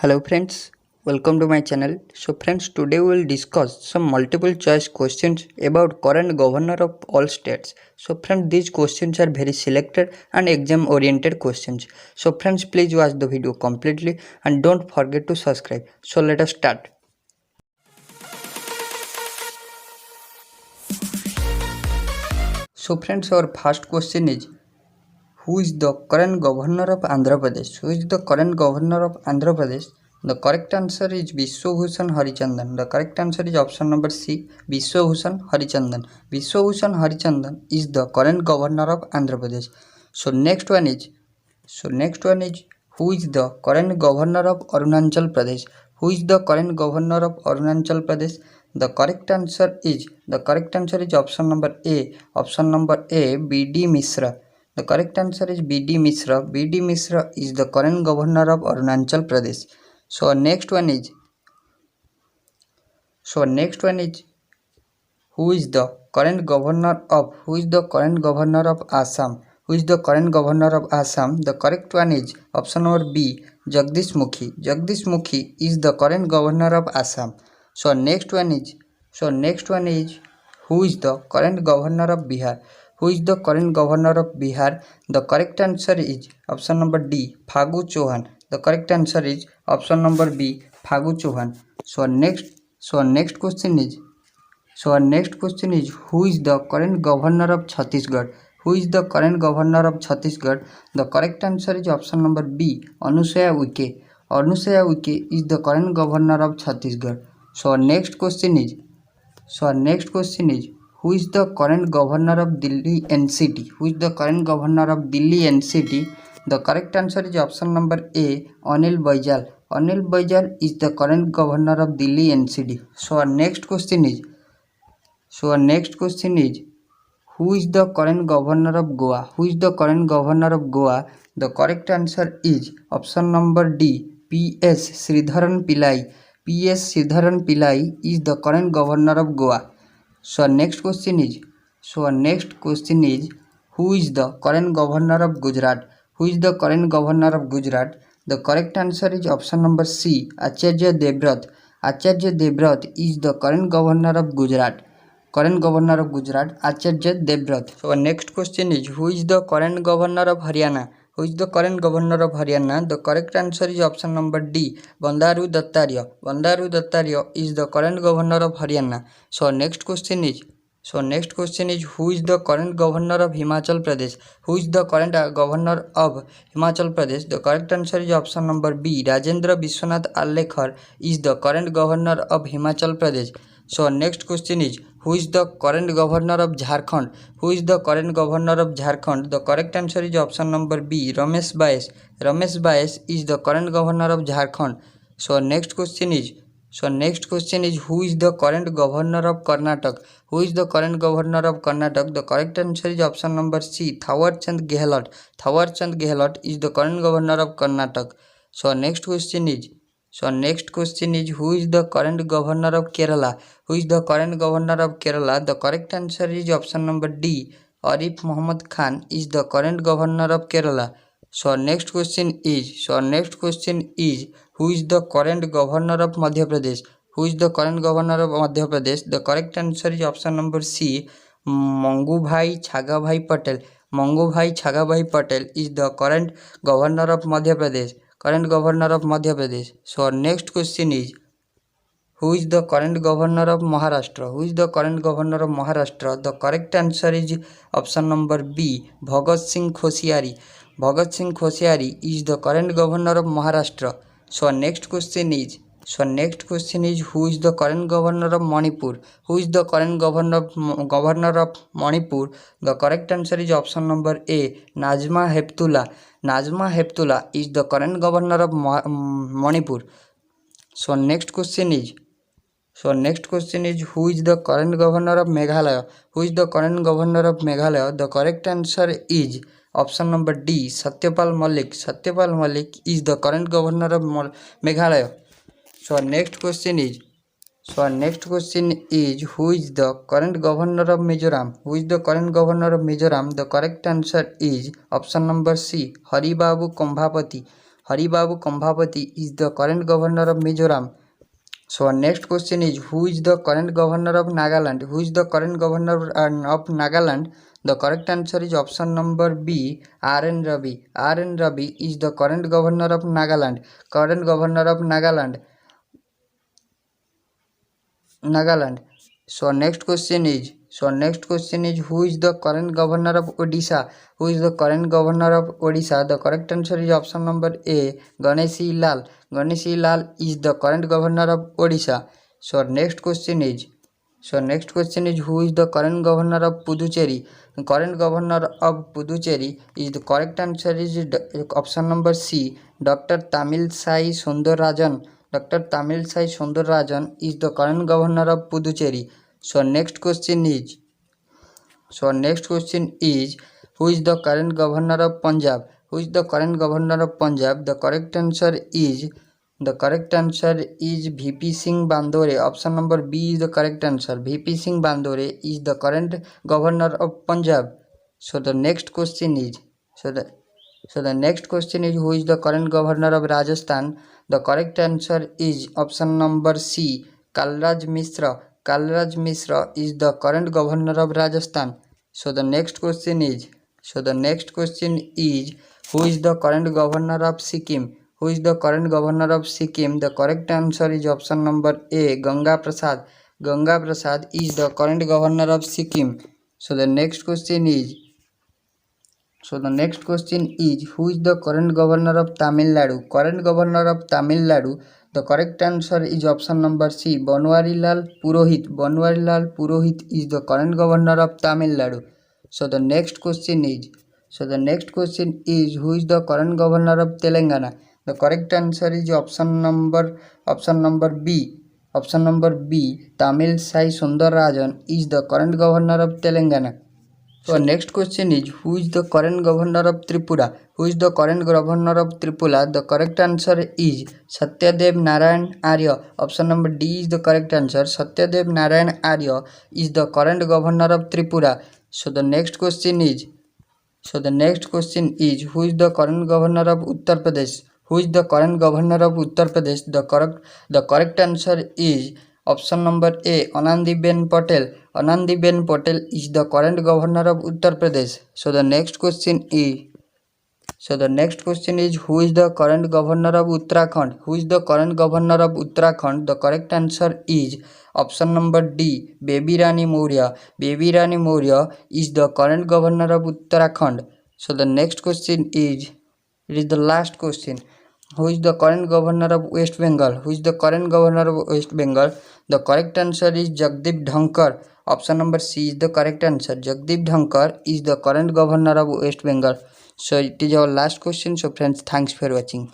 Hello friends, welcome to my channel. So friends, today we will discuss some multiple choice questions about current governor of all states. So friends, these questions are very selected and exam oriented questions. So friends, please watch the video completely and don't forget to subscribe. So let us start. So friends, our first question is, who is the current governor of Andhra Pradesh? Who is the current governor of Andhra Pradesh? The correct answer is Biswabhushan Harichandan. The correct answer is option number C, Biswabhushan Harichandan. Biswabhushan Harichandan is the current governor of Andhra Pradesh. So next one is, who is the current governor of Arunachal Pradesh? Who is the current governor of Arunachal Pradesh? The correct answer is option number A. Option number A, B.D. Mishra. The correct answer is B.D. Mishra. B.D. Mishra is the current governor of Arunachal Pradesh. So next one is, who is the current governor of Assam? Who is the current governor of Assam? The correct one is option number B, Jagdish Mukhi. Jagdish Mukhi is the current governor of Assam. So next one is, who is the current governor of Bihar? Who is the current governor of Bihar? The correct answer is option number D, Phagu Chauhan. The correct answer is option number B, Phagu Chauhan. So our next question is, who is the current governor of Chhattisgarh? Who is the current governor of Chhattisgarh? The correct answer is option number B, Anusaya Uike. Anusaya Uike is the current governor of Chhattisgarh. So our next question is, who is the current governor of Delhi NCT? Who is the current governor of Delhi NCT? The correct answer is option number A, Anil Baijal. Anil Baijal is the current governor of Delhi NCT. So our next question is, who is the current governor of Goa? Who is the current governor of Goa? The correct answer is option number D, P.S. Sridharan Pillai. P.S. Sridharan Pillai is the current governor of Goa. So our next question is, who is the current governor of Gujarat? Who is the current governor of Gujarat? The correct answer is option number C, Acharya Devvrat. Acharya Devvrat is the current governor of Gujarat. Acharya Devvrat. So our next question is, who is the current governor of Haryana? Who is the current governor of Haryana? The correct answer is option number D, Bandaru Dattarya. Bandaru Dattarya is the current governor of Haryana. So our next question is, who is the current governor of Himachal Pradesh? Who is the current governor of Himachal Pradesh? The correct answer is option number B, Rajendra Vishwanath Arlekhar is the current governor of Himachal Pradesh. So our next question is, who is the current governor of Jharkhand? Who is the current governor of Jharkhand? The correct answer is option number B, Ramesh Bais. Ramesh Bais is the current governor of Jharkhand. So our next question is, who is the current governor of Karnataka? Who is the current governor of Karnataka? The correct answer is option number C, Thawar Chand Gehlot. Thawar Chand Gehlot is the current governor of Karnataka. So our next question is, who is the current governor of Kerala? Who is the current governor of Kerala? The correct answer is option number D, Arif Muhammad Khan is the current governor of Kerala. So our next question is, who is the current governor of Madhya Pradesh? Who is the current governor of Madhya Pradesh? The correct answer is option number C, Mangubhai Chhagabhai Patel. Mangubhai Chhagabhai Patel is the current governor of Madhya Pradesh. So our next question is, who is the current governor of Maharashtra? Who is the current governor of Maharashtra? The correct answer is option number B, Bhagat Singh Koshyari. Bhagat Singh Koshyari is the current governor of Maharashtra. So our next question is, who is the current governor of Manipur? Who is the current governor of Manipur? The correct answer is option number A, Najma Heptullah. Najma Heptullah is the current governor of Manipur. So next question is, who is the current governor of Meghalaya? Who is the current governor of Meghalaya? The correct answer is option number D, Satyapal Malik. Satyapal Malik is the current governor of Meghalaya. So our next question is, who is the current governor of Mizoram? Who is the current governor of Mizoram? The correct answer is option number C, Haribabu Kombhapati. Haribabu Kambhapati is the current governor of Mizoram. So our next question is, who is the current governor of Nagaland? Who is the current governor of Nagaland? The correct answer is option number B, R.N. Ravi. R.N. Ravi is the current governor of Nagaland. Current governor of Nagaland. So our next question is, who is the current governor of Odisha? Who is the current governor of Odisha? The correct answer is option number A, Ganeshi Lal. Ganeshi Lal is the current governor of Odisha. So our next question is, who is the current governor of Puducherry? The current governor of Puducherry is the correct answer is option number C, Dr. Tamil Sai Sundararajan. Dr. Tamil Sai Sundararajan is the current governor of Puducherry. So next question is, who is the current governor of Punjab? Who is the current governor of Punjab? The correct answer is VP Singh Bandore. Option number B is the correct answer. VP Singh Bandore is the current governor of Punjab. So the next question is, who is the current governor of Rajasthan? The correct answer is option number C, Kalraj Mishra. Kalraj Mishra is the current governor of Rajasthan. So the next question is, who is the current governor of Sikkim? Who is the current governor of Sikkim? The correct answer is option number A, Ganga Prasad. Ganga Prasad is the current governor of Sikkim. So the next question is, who is the current governor of Tamil Nadu? Current governor of Tamil Nadu. The correct answer is option number C, Banwarilal Purohit. Banwarilal Purohit is the current governor of Tamil Nadu. So the next question is, who is the current governor of Telangana? The correct answer is option number B. Tamil Sai Sundararajan is the current governor of Telangana. So next question is, who is the current governor of Tripura? Who is the current governor of Tripura? The correct answer is Satyadev Narayan Arya. Option number D is the correct answer. Satyadev Narayan Arya is the current governor of Tripura. So the next question is, who is the current governor of Uttar Pradesh? Who is the current governor of Uttar Pradesh? The correct answer is option number A, Anandiben Patel. Anandiben Patel is the current governor of Uttar Pradesh. So the next question is, who is the current governor of Uttarakhand? Who is the current governor of Uttarakhand? The correct answer is option number D, Baby Rani Maurya. Baby Rani Maurya is the current governor of Uttarakhand. So the next question is, it is the last question. Who is the current governor of West Bengal? Who is the current governor of West Bengal? The correct answer is Jagdeep Dhankar. Option number C is the correct answer. Jagdeep Dhankar is the current governor of West Bengal. So it is our last question. So friends, thanks for watching.